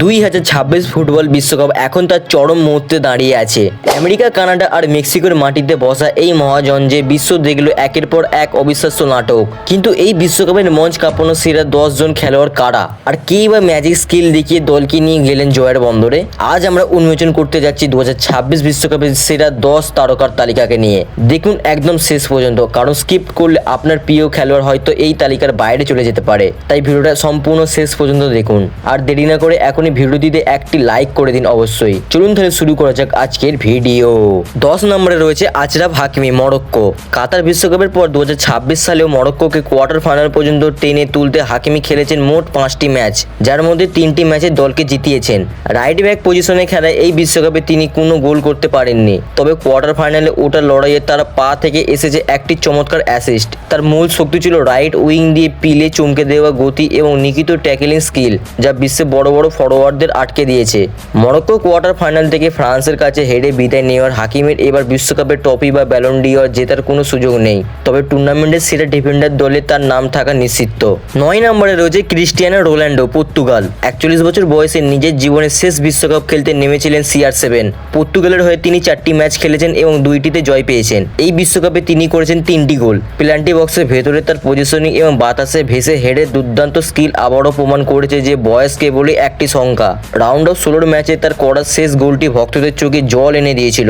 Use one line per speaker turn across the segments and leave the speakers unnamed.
2026 football বিশ্বকাপ এখন তার চরম মুহূর্তে দাঁড়িয়ে আছে। আমেরিকা, কানাডা আর মেক্সিকোর মাটিতে বসা এই মহাজঞ্জে বিশ্ব দেখল একের পর এক অবিশ্বাস্য নাটক। কিন্তু এই বিশ্বকাপের মঞ্চ কাঁপানো সেরা 10 জন খেলোয়াড় কারা, আর কেই বা ম্যাজিক স্কিল দেখিয়ে দলকে নিয়ে গেলেন জয়ের বন্দরে? আজ আমরা উন্মোচন করতে যাচ্ছি 2026 বিশ্বকাপের সেরা 10 তারকার তালিকাকে নিয়ে। দেখুন একদম শেষ পর্যন্ত, কারণ স্কিপ করলে আপনার প্রিয় খেলোয়াড় হয়তো এই তালিকার বাইরে চলে যেতে পারে। তাই ভিডিওটা সম্পূর্ণ শেষ পর্যন্ত দেখুন, আর দেরি না করে এখনই ভিডিওটিতে একটি লাইক করে দিন অবশ্যই। চলুন তাহলে শুরু করা যাক আজকের ভিডিও। 10 নম্বরে রয়েছে আচরাফ হাকিমি, মরক্কো। কাতার বিশ্বকাপের পর 2026 সালেও মরক্কোকে কোয়ার্টার ফাইনাল পর্যন্ত টেনে তুলতে হাকিমি খেলেছেন মোট 5টি ম্যাচ, যার মধ্যে 3টি ম্যাচে দলকে জিতিয়েছেন। রাইট ব্যাক পজিশনে খেলায় এই বিশ্বকাপে তিনি কোনো গোল করতে পারেননি, তবে কোয়ার্টার ফাইনালে ওঠার লড়াইয়ে তার পা থেকে এসেছে একটি চমৎকার অ্যাসিস্ট। তার মূল শক্তি ছিল রাইট উইং দিয়ে পিলে চমকে দেওয়া গতি এবং নিখিত ট্যাকলিং স্কিল, যা বিশ্বে বড় বড় ফরোয়ার্ডদের আটকে দিয়েছে। মরক্কো কোয়ার্টার ফাইনাল থেকে ফ্রান্সের কাছে হেরে বিদায় নেওয়ার হাকিমের এবার বিশ্বকাপের ট্রফি বা ব্যালন ডি'অর জেতার কোনো সুযোগ নেই, তবে টুর্নামেন্টের সেরা ডিফেন্ডার দলে তার নাম থাকা নিশ্চিত। 9 নম্বরে রয়েছে ক্রিস্টিয়ানো রোনাল্ডো, পর্তুগাল। 41 বছর বয়সে নিজের জীবনের শেষ বিশ্বকাপ খেলতে নেমেছিলেন CR7। পর্তুগালের হয়ে তিনি 4টি ম্যাচ খেলেছেন এবং 2টিতে জয় পেয়েছেন। এই বিশ্বকাপে তিনি করেছেন 3টি গোল। পেনাল্টি বক্সের ভেতরে তার পজিশনিং এবং বাতাসে ভেসে হেডের দুর্দান্ত স্কিল আবারও প্রমাণ করেছে যে বয়স কেবলই একটি সংখ্যা। রাউন্ড অফ 16 ম্যাচে তার করা শেষ গোলটি ভক্তদের চোখে জল এনে দিয়েছিল।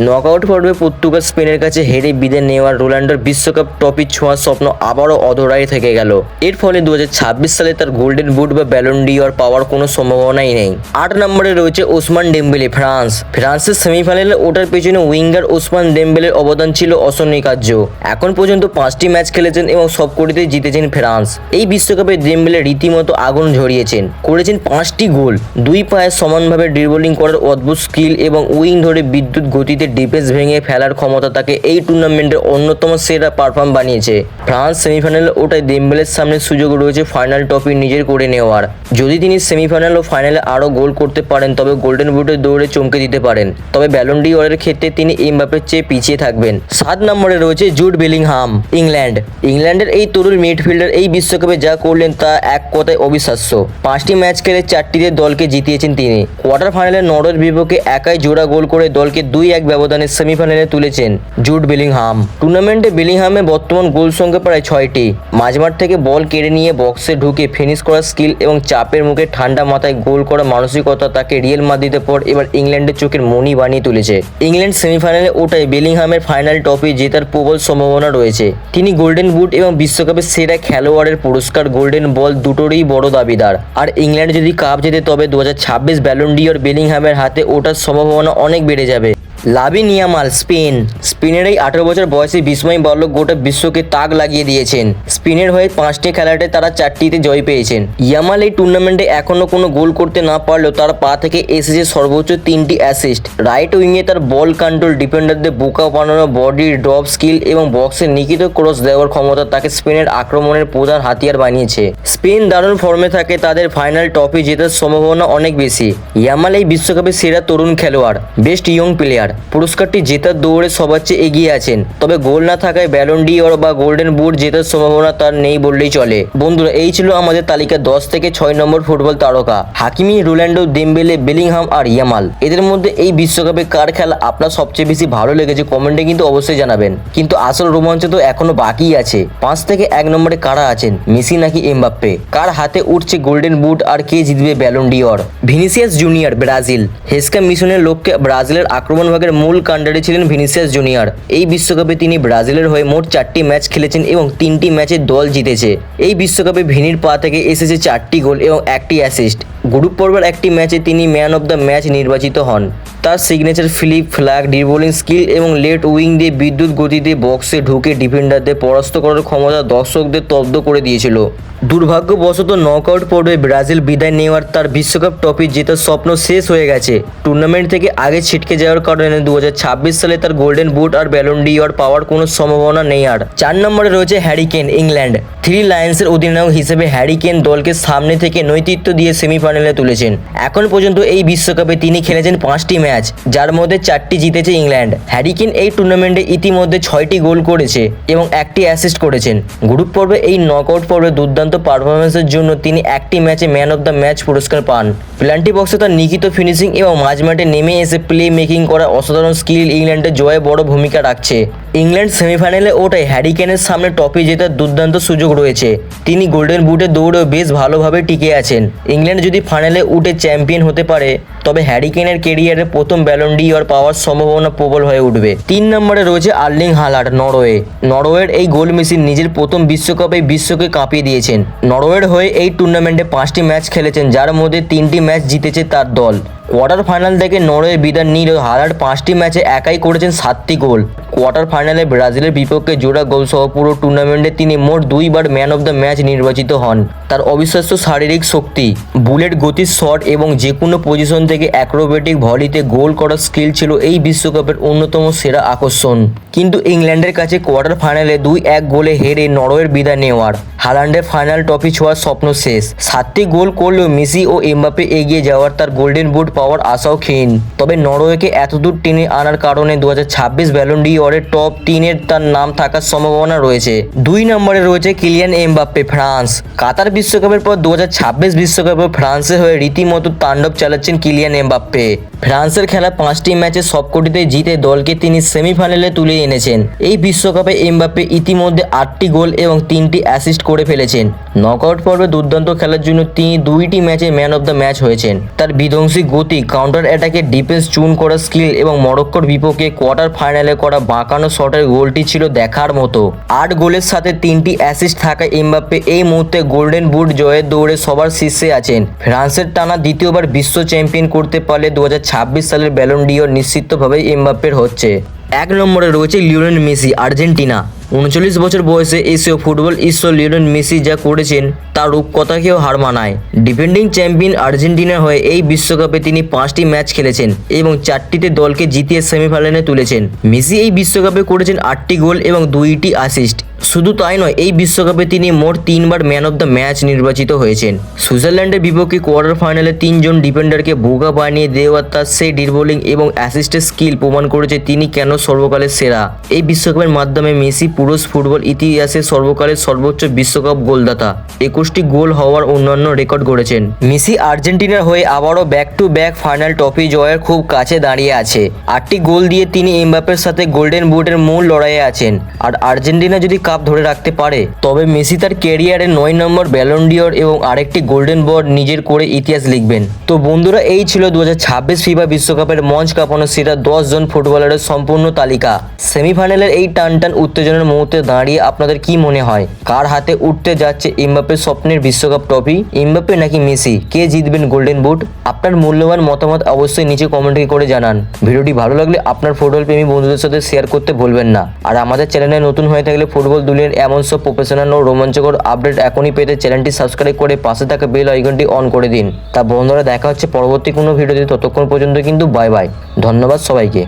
নকআউট পর্বে পর্তুগাল স্পেনের কাছে হেরে বিদায় নেওয়ার রোনাল্ডোর বিশ্বকাপ ট্রফি ছোঁয়ার স্বপ্ন আবারও অধরাই থেকে গেল। এর ফলে 2026 সালে তার গোল্ডেন বুট বা ব্যালন ডি'অর পাওয়ার কোনো সম্ভাবনাই নেই। 8 নম্বরে রয়েছে ওসমান ডেম্বেলে, ফ্রান্স। ফ্রান্সের সেমিফাইনালে ওঠার পেছনে উইঙ্গার ওসমান ডেম্বেলের অবদান ছিল অনস্বীকার্য। এখন পর্যন্ত 5টি ম্যাচ খেলেছেন এবং সবকটিতেই জিতেছেন ফ্রান্স। এই বিশ্বকাপে ডেম্বেলে রীতিমতো আগুন ঝরিয়েছেন, করেছেন 5টি গোল। দুই পায়ে সমানভাবে ড্রিবলিং করার অদ্ভুত স্কিল এবং উইং ধরে বিদ্যুৎ গতিতে ডিফেন্স ভেঙে ফেলার ক্ষমতা তাকে এই টুর্নামেন্টের অন্যতম সেরা পারফর্ম বানিয়েছে। ফ্রান্স সেমিফাইনালে ওঠায় ডেম্বেলের সামনে সুযোগ রয়েছে ফাইনাল ট্রফি নিজের করে নেওয়ার। যদি তিনি সেমিফাইনাল ও ফাইনালে আরও গোল করতে পারেন তবে গোল্ডেন বুটের দৌড়ে চমকে দিতে পারেন, তবে ব্যালন ডি'অরের ক্ষেত্রে তিনি এমবাপ্পের চেয়ে পিছিয়ে থাকবেন। 7 নম্বরে রয়েছে জুড বেলিংহাম, ইংল্যান্ড। ইংল্যান্ডের এই তরুণ মিডফিল্ডার এই বিশ্বকাপে যা করলেন তা এক কথায় অবিশ্বাস্য। 5টি ম্যাচ খেলে 4টিতে দলকে জিতিয়েছেন তিনি। কোয়ার্টার ফাইনালে নরওয়ের বিপক্ষে একাই জোড়া গোল করে দলকে 2-1 ব্যবধানে সেমিফাইনালে তুলেছেন জুড বেলিংহাম। টুর্নামেন্টে বেলিংহামের বর্তমান গোল সংখ্যা প্রায় 6টি। মাঝমাঠ থেকে বল কেড়ে নিয়ে বক্সে ঢুকে ফিনিশ করার স্কিল এবং চাপের মুখে ঠান্ডা মাথায় গোল করার মানসিকতা তাকে রিয়াল মাদ্রিদের পর এবার ইংল্যান্ডের চোখের মণি বানিয়ে তুলেছে। ইংল্যান্ড সেমিফাইনালে ওঠায় বেলিংহামের ফাইনাল ট্রফি জেতার প্রবল সম্ভাবনা রয়েছে। তিনি গোল্ডেন বুট এবং বিশ্বকাপের সেরা খেলোয়াড়ের পুরস্কার গোল্ডেন বল দুটোরই বড় দাবিদার। আর ইংল্যান্ড যদি কাপ জেতে তবে 2026 ব্যালন ডি'অর বেলিংহামের হাতে ওঠার সম্ভাবনা অনেক বেড়ে যাবে। Lamine Yamal, Spain. স্পেনের এই 18 বছর বয়সী বিস্ময় বালক গোটা বিশ্বকে তাক লাগিয়ে দিয়েছেন। স্পেনের হয়ে 5টি খেলাতে তারা 4টিতে জয় পেয়েছেন। ইয়ামাল এই টুর্নামেন্টে এখনও কোনো গোল করতে না পারলেও তার পা থেকে এসেছে সর্বোচ্চ 3টি অ্যাসিস্ট। রাইট উইংয়ে তার বল কন্ট্রোল, ডিফেন্ডারদের বোকা বানানো বডি ড্রপ স্কিল এবং বক্সে নিখিত ক্রস দেওয়ার ক্ষমতা তাকে স্পেনের আক্রমণের প্রধান হাতিয়ার বানিয়েছে। স্পেন দারুণ ফর্মে থাকে, তাদের ফাইনাল ট্রফি জেতার সম্ভাবনা অনেক বেশি। ইয়ামাল এই বিশ্বকাপের সেরা তরুণ খেলোয়াড়, বেস্ট ইয়ং প্লেয়ার পুরস্কারটি জেতার দৌড়ে সবার চেয়ে এগিয়ে আছেন, তবে গোল না থাকায় ব্যালন ডি'অর বা গোল্ডেন বুট জেতার সম্ভাবনা তার নেই বললেই চলে। বন্ধুরা, এই ছিল আমাদের তালিকা 10 থেকে 6 নম্বর ফুটবল তারকা হাকিমি, রোনাল্ডো, ডেম্বেলে, বেলিংহাম আর ইয়ামাল। এদের মধ্যে এই বিশ্বকাপে কার খেলা আপনার সবচেয়ে বেশি ভালো লেগেছে কমেন্টে কিন্তু অবশ্যই জানাবেন। কিন্তু আসল রোমাঞ্চ তো এখনো বাকি আছে। 5 থেকে 1 নম্বরে কারা আছেন, মেসি নাকি এমবাপ্পে? কার হাতে উঠছে গোল্ডেন বুট আর কে জিতবে Ballon d'Or? Vinicius Junior, Brazil. হেস্কা মিশনের লক্ষ্যে ব্রাজিলের আক্রমণ ভাগের মূল কাণ্ডারি ছিলেন ভিনিসিয়াস জুনিয়র। এই বিশ্বকাপে তিনি ব্রাজিলের হয়ে মোট 4টি ম্যাচ খেলেছেন এবং 3টি ম্যাচে দল জিতেছে। এই বিশ্বকাপে ভিনির পা থেকে এসেছে 4টি গোল এবং 1টি অ্যাসিস্ট। গ্রুপ পর্বের একটি ম্যাচে তিনি ম্যান অব দ্য ম্যাচ নির্বাচিত হন। তার signature flip flag, dribbling skill এবং লেট উইং দিয়ে বিদ্যুৎ গতিতে বক্সে ঢুকে ডিফেন্ডারদের পরাস্ত করার ক্ষমতা দর্শকদের স্তব্ধ করে দিয়েছিল। দুর্ভাগ্যবশত নকআউট পর্বে ব্রাজিল বিদায় নেওয়ার তার বিশ্বকাপ ট্রফি জেতার স্বপ্ন শেষ হয়ে গেছে। টুর্নামেন্ট থেকে আগে ছিটকে যাওয়ার কারণে 2026 সালে তার গোল্ডেন বুট আর ব্যালন ডি'অর পাওয়ার কোনো সম্ভাবনা নেই। আর 4 নম্বরে রয়েছে হ্যারি কেন, ইংল্যান্ড। 3 লায়ন্সের অধিনায়ক হিসেবে হ্যারি কেন দলকে সামনে থেকে নেতৃত্ব দিয়ে সেমিফাইনালে তুলেছেন। এখন পর্যন্ত এই বিশ্বকাপে তিনি খেলেছেন 5টি ম্যাচ। ম্যাচ, যার মধ্যে 4টি জিতেছে ইংল্যান্ড। হ্যারি কেন এই টুর্নামেন্টে ইতিমধ্যে 6টি গোল করেছে এবং 1টি অ্যাসিস্ট করেছেন। গ্রুপ পর্বে এই নকআউট পর্বে দুর্দান্ত পারফরমেন্সের জন্য তিনি 1টি ম্যাচে ম্যান অফ দ্য ম্যাচ পুরস্কার পান। পেনাল্টি বক্সে তার নিখিত ফিনিশিং এবং মাঝমাঠে নেমে এসে প্লে মেকিং করা অসাধারণ স্কিল ইংল্যান্ডের জয়ে বড় ভূমিকা রাখছে। ইংল্যান্ড সেমিফাইনালে ওঠায় হ্যারি কেনের সামনে ট্রফি জেতার দুর্দান্ত সুযোগ রয়েছে। তিনি গোল্ডেন বুটে দৌড়েও বেশ ভালোভাবে টিকে আছেন। ইংল্যান্ড যদি ফাইনালে উঠে চ্যাম্পিয়ন হতে পারে তবে হ্যারি কেনের কেরিয়ারের প্রথম ব্যালন ডি'অর পাওয়ার সম্ভাবনা প্রবল হয়ে উঠবে। 3 নম্বরে রয়েছে আর্লিং হালান্ড, নরওয়ে। নরওয়ের এই গোল মেশিন নিজের প্রথম বিশ্বকাপে বিশ্বকে কাঁপিয়ে দিয়েছেন। নরওয়ের হয়ে এই টুর্নামেন্টে 5টি ম্যাচ খেলেছেন, যার মধ্যে 3টি ম্যাচ জিতেছে তার দল। কোয়ার্টার ফাইনাল থেকে নরওয়ে বিদায় নিলেও হালান্ড 5টি ম্যাচে একাই করেছেন 7টি গোল। কোয়ার্টার ফাইনালে ব্রাজিলের বিপক্ষে জোড়া গোল সহ পুরো টুর্নামেন্টে তিনি মোট 2বার ম্যান অফ দ্য ম্যাচ নির্বাচিত হন। তার অবিশ্বাস্য শারীরিক শক্তি, বুলেট গতির শট এবং যে কোনো পজিশন থেকে অ্যাক্রোবেটিক ভলিতে গোল করার স্কিল ছিল এই বিশ্বকাপের অন্যতম সেরা আকর্ষণ। কিন্তু ইংল্যান্ডের কাছে কোয়ার্টার ফাইনালে 2-1 গোলে হেরে নরওয়ের বিদায় নেওয়ার হালান্ডের ফাইনাল ট্রফি ছোঁয়ার স্বপ্ন শেষ। 7টি গোল করলেও মেসি ও এমবাপ্পে এগিয়ে যাওয়ার তার গোল্ডেন বুট পাওয়ার আশাও ক্ষীণ। তবে নরওয়েকে এতদূর টেনে আনার কারণে 2026 ব্যালন ডি'অরের টপ 10-এর তার নাম থাকার সম্ভাবনা রয়েছে। 2 নম্বরে রয়েছে কিলিয়ান এমবাপ্পে, ফ্রান্স। কাতার বিশ্বকাপের পর 2026 বিশ্বকাপে ফ্রান্সের হয়ে রীতিমতো তাণ্ডব চালাচ্ছেন কিলিয়ান এমবাপ্পে। ফ্রান্সের খেলা 5টি ম্যাচে সবকটিতে জিতে দলকে তিনি সেমিফাইনালে তুলে এনেছেন। এই বিশ্বকাপে এমবাপ্পে ইতিমধ্যে 8টি গোল এবং 3টি অ্যাসিস্ট করে ফেলেছেন। নকআউট পর্বে দুর্দান্ত খেলার জন্য তিনি 2টি ম্যাচে ম্যান অফ দ্য ম্যাচ হয়েছেন। তার বিধ্বংসী গতি, কাউন্টার অ্যাটাকে ডিফেন্স চুন করার স্কিল এবং মরক্কোর বিপক্ষে কোয়ার্টার ফাইনালে করা বাঁকানো শটের গোলটি ছিল দেখার মতো। 8 গোলের সাথে 3টি অ্যাসিস্ট থাকা এমবাপ্পে এই মুহূর্তে গোল্ডেন বুট জয়ের দৌড়ে সবার শীর্ষে আছেন। ফ্রান্সের টানা দ্বিতীয়বার বিশ্ব চ্যাম্পিয়ন করতে পারলে 2026 সালের ব্যালন ডি'অর নিশ্চিতভাবেই এমবাপ্পের হচ্ছে। 1 নম্বরে রয়েছে লিওনেল মেসি, আর্জেন্টিনা। 39 বছর বয়সে এসেও ফুটবল ঈশ্বর লিওনেল মেসি যা করেছেন তার রূপকথাকেও হার মানায়। ডিফেন্ডিং চ্যাম্পিয়ন আর্জেন্টিনার হয়ে এই বিশ্বকাপে তিনি 5টি ম্যাচ খেলেছেন এবং 4টিতে দলকে জিতিয়ে সেমিফাইনালে তুলেছেন। মেসি এই বিশ্বকাপে করেছেন 8টি গোল এবং 2টি অ্যাসিস্ট। শুধু তাই নয়, এই বিশ্বকাপে তিনি মোট 3বার ম্যান অফ দ্য ম্যাচ নির্বাচিত হয়েছেন। সুইজারল্যান্ডের বিপক্ষে কোয়ার্টার ফাইনালে 3 জন ডিফেন্ডারকে বোকা বানিয়ে দেওয়ার তার সেই ড্রিবলিং এবং অ্যাসিস্টের স্কিল প্রমাণ করেছে তিনি কেন সর্বকালের সেরা। এই বিশ্বকাপের মাধ্যমে মেসি পুরুষ ফুটবল ইতিহাসে সর্বকালের সর্বোচ্চ বিশ্বকাপ গোলদাতা, 21টি গোল হওয়ার অন্যান্য রেকর্ড গড়েছেন। মেসি আর্জেন্টিনার হয়ে আবারও back to back final trophy জয়ের খুব কাছে দাঁড়িয়ে আছে। 8টি গোল দিয়ে তিনি এমবাপ্পের সাথে গোল্ডেন বুটের মূল লড়াইয়ে আছেন। আর আর্জেন্টিনা যদি কাপ ধরে রাখতে পারে তবে মেসি তার ক্যারিয়ারে 9 নম্বর ব্যালন ডি'অর এবং আরেকটি গোল্ডেন বল নিজের করে ইতিহাস লিখবেন। তো বন্ধুরা, এই ছিল 2026 ফিফা বিশ্বকাপের মঞ্চ কাঁপানো সেরা 10 জন ফুটবলারের সম্পূর্ণ তালিকা। সেমিফাইনালের এই টান উত্তেজনার মুহূর্তে দাঁড়িয়ে আপনাদের কি মনে হয়, কার হাতে উঠতে যাচ্ছে এমবাপ্পের স্বপ্নের বিশ্বকাপ ট্রফি? এমবাপ্পে নাকি মেসি? কে জিতবেন গোল্ডেন বুট? আপনার মূল্যবান মতামত অবশ্যই নিচে কমেন্টে করে জানান। ভিডিওটি ভালো লাগলে আপনার ফুটবল প্রেমী বন্ধুদের সাথে শেয়ার করতে ভুলবেন না। আর আমাদের চ্যানেলে নতুন হয়ে থাকলে ফুটবল দুনিয়ার এমন সব প্রফেশনাল ও রোমাঞ্চকর আপডেট এখনই পেতে চ্যানেলটি সাবস্ক্রাইব করে পাশে থাকা বেল আইকনটি অন করে দিন। তা বন্ধুরা, দেখা হচ্ছে পরবর্তী কোনো ভিডিওতে। ততক্ষণ পর্যন্ত কিন্তু বাই বাই। ধন্যবাদ সবাইকে।